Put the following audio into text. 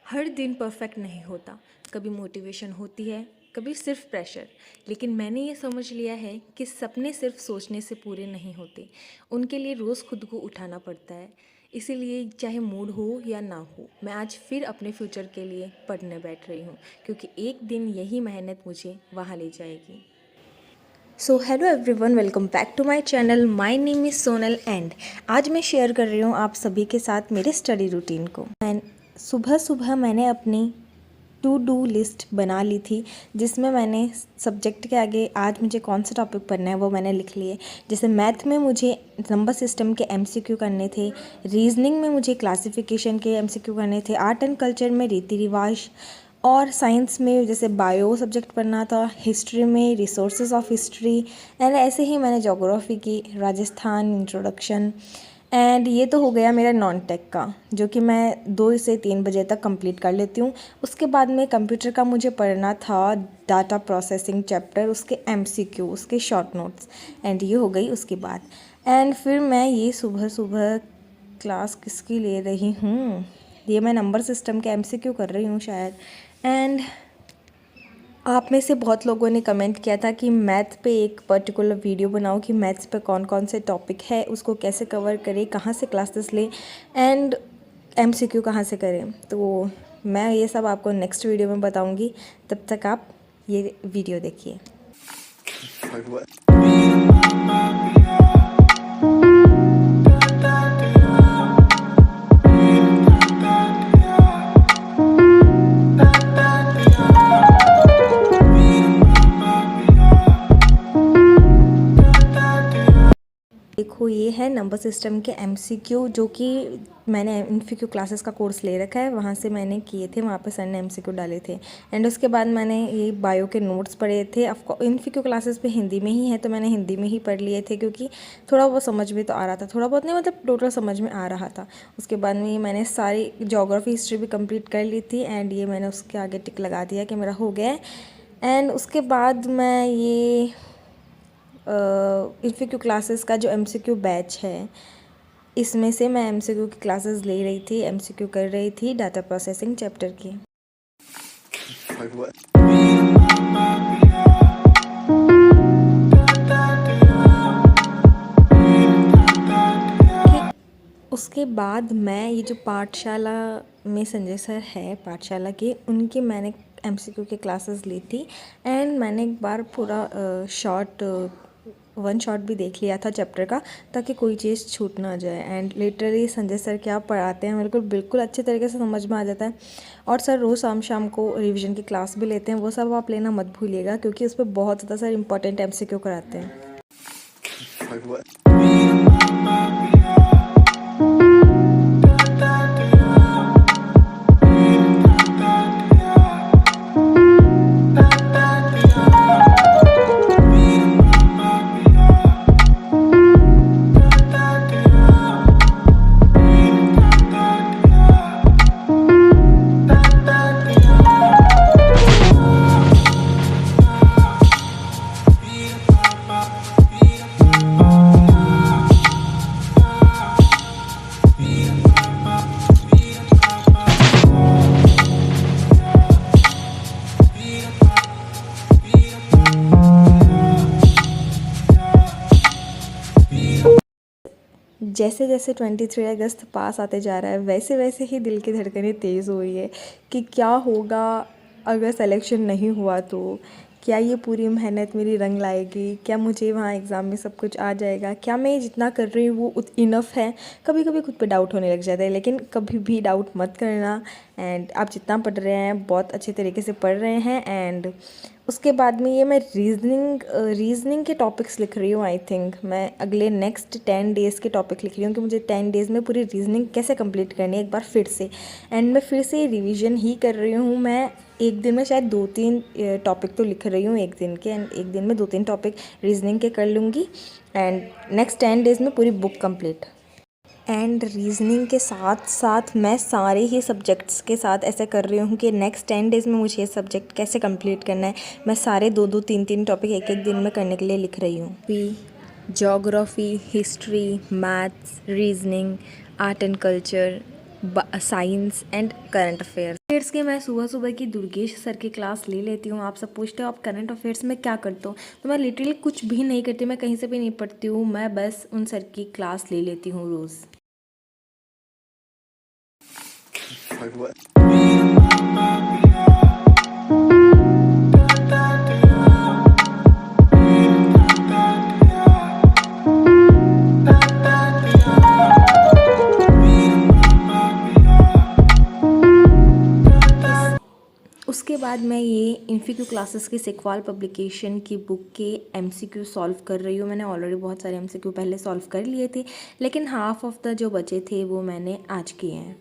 हर दिन परफेक्ट नहीं होता। कभी मोटिवेशन होती है, कभी सिर्फ प्रेशर। लेकिन मैंने ये समझ लिया है कि सपने सिर्फ सोचने से पूरे नहीं होते, उनके लिए रोज़ खुद को उठाना पड़ता है। इसीलिए चाहे मूड हो या ना हो, मैं आज फिर अपने फ्यूचर के लिए पढ़ने बैठ रही हूँ, क्योंकि एक दिन यही मेहनत मुझे वहाँ ले जाएगी। So hello everyone, welcome back to my channel. My name is Sonal and आज मैं शेयर कर रही हूँ आप सभी के साथ मेरे स्टडी रूटीन को। एंड सुबह सुबह मैंने अपनी टू डू लिस्ट बना ली थी, जिसमें मैंने सब्जेक्ट के आगे आज मुझे कौन सा टॉपिक पढ़ना है वो मैंने लिख लिए। जैसे मैथ में मुझे नंबर सिस्टम के एमसीक्यू करने थे, रीजनिंग में मुझे क्लासिफिकेशन के एमसीक्यू करने थे, आर्ट एंड कल्चर में रीति रिवाज, और साइंस में जैसे बायो सब्जेक्ट पढ़ना था, हिस्ट्री में रिसोर्सेज ऑफ हिस्ट्री, एंड ऐसे ही मैंने जोग्राफ़ी की, राजस्थान इंट्रोडक्शन। एंड ये तो हो गया मेरा नॉन टेक का, जो कि मैं 2 से 3 बजे तक कंप्लीट कर लेती हूँ। उसके बाद में कंप्यूटर का मुझे पढ़ना था डाटा प्रोसेसिंग चैप्टर, उसके एमसीक्यू, उसके शॉर्ट नोट्स, एंड ये हो गई उसके बाद। एंड फिर मैं ये सुबह सुबह क्लास किसकी ले रही हूँ, ये मैं नंबर सिस्टम के एमसीक्यू कर रही हूँ शायद। एंड आप में से बहुत लोगों ने कमेंट किया था कि मैथ पे एक पर्टिकुलर वीडियो बनाओ कि मैथ्स पे कौन कौन से टॉपिक है, उसको कैसे कवर करें, कहाँ से क्लासेस लें, एंड एमसीक्यू कहाँ से करें। तो मैं ये सब आपको नेक्स्ट वीडियो में बताऊंगी, तब तक आप ये वीडियो देखिए। देखो, ये है नंबर सिस्टम के एमसीक्यू, जो कि मैंने इन्फीक्यू क्लासेस का कोर्स ले रखा है, वहाँ से मैंने किए थे, वहाँ पे सर ने एमसीक्यू डाले थे। एंड उसके बाद मैंने ये बायो के नोट्स पढ़े थे। ऑफकोर्स इन्फीक्यू क्लासेस पे हिंदी में ही है, तो मैंने हिंदी में ही पढ़ लिए थे, क्योंकि थोड़ा बहुत समझ में तो आ रहा था, थोड़ा बहुत नहीं मतलब टोटल समझ में आ रहा था। उसके बाद में मैंने सारी जोग्राफी हिस्ट्री भी कम्प्लीट कर ली थी, एंड ये मैंने उसके आगे टिक लगा दिया कि मेरा हो गया है। एंड उसके बाद मैं ये इन्फीक्यू क्लासेस का जो एमसीक्यू बैच है, इसमें से मैं एमसीक्यू की क्लासेस ले रही थी, एमसीक्यू कर रही थी डाटा प्रोसेसिंग चैप्टर की। उसके बाद मैं ये जो पाठशाला में संजय सर है पाठशाला के, उनकी मैंने एमसीक्यू की क्लासेस ली थी। एंड मैंने एक बार पूरा वन शॉट भी देख लिया था चैप्टर का, ताकि कोई चीज़ छूट ना जाए। एंड लिटरली संजय सर क्या पढ़ाते हैं मेरे को बिल्कुल अच्छे तरीके से समझ में आ जाता है। और सर रोज़ शाम शाम को रिवीजन की क्लास भी लेते हैं, वो सब आप लेना मत भूलिएगा, क्योंकि उस पर बहुत ज़्यादा सर इंपॉर्टेंट एमसीक्यू कराते हैं। जैसे जैसे 23 अगस्त पास आते जा रहा है, वैसे वैसे ही दिल की धड़कनें तेज़ हो रही है कि क्या होगा अगर सिलेक्शन नहीं हुआ तो। क्या ये पूरी मेहनत मेरी रंग लाएगी? क्या मुझे वहाँ एग्ज़ाम में सब कुछ आ जाएगा? क्या मैं जितना कर रही हूँ वो इनफ है? कभी कभी खुद पे डाउट होने लग जाता है, लेकिन कभी भी डाउट मत करना। एंड आप जितना पढ़ रहे हैं बहुत अच्छे तरीके से पढ़ रहे हैं। एंड उसके बाद में ये मैं रीजनिंग के टॉपिक्स लिख रही हूँ। आई थिंक मैं अगले नेक्स्ट 10 डेज़ के टॉपिक लिख रही हूँ कि मुझे 10 डेज़ में पूरी रीजनिंग कैसे कंप्लीट करनी है एक बार फिर से। एंड मैं फिर से रिवीजन ही कर रही हूँ। मैं एक दिन में शायद 2-3 टॉपिक तो लिख रही हूँ एक दिन के, एंड एक दिन में 2-3 टॉपिक रीजनिंग के कर लूँगी। एंड नेक्स्ट 10 डेज़ में पूरी बुक कंप्लीट। एंड रीजनिंग के साथ साथ मैं सारे ही सब्जेक्ट्स के साथ ऐसे कर रही हूँ कि नेक्स्ट 10 डेज़ में मुझे ये सब्जेक्ट कैसे कंप्लीट करना है। मैं सारे 2-2 3-3 टॉपिक एक एक दिन में करने के लिए लिख रही हूँ। Geography, history, maths, reasoning, art and culture, science and current affairs के मैं सुबह सुबह की दुर्गेश सर की क्लास ले लेती हूँ। आप सब पूछते हो आप करंट अफेयर्स में क्या करते हो, तो मैं लिटरली कुछ भी नहीं करती, मैं कहीं से भी नहीं पढ़ती हूँ, मैं बस उन सर की क्लास ले लेती हूँ रोज़। उसके बाद मैं ये इन्फीक्यू क्लासेस की सिक्वाल पब्लिकेशन की बुक के एमसीक्यू सॉल्व कर रही हूँ। मैंने ऑलरेडी बहुत सारे एमसीक्यू पहले सॉल्व कर लिए थे, लेकिन हाफ ऑफ द जो बचे थे वो मैंने आज किए हैं।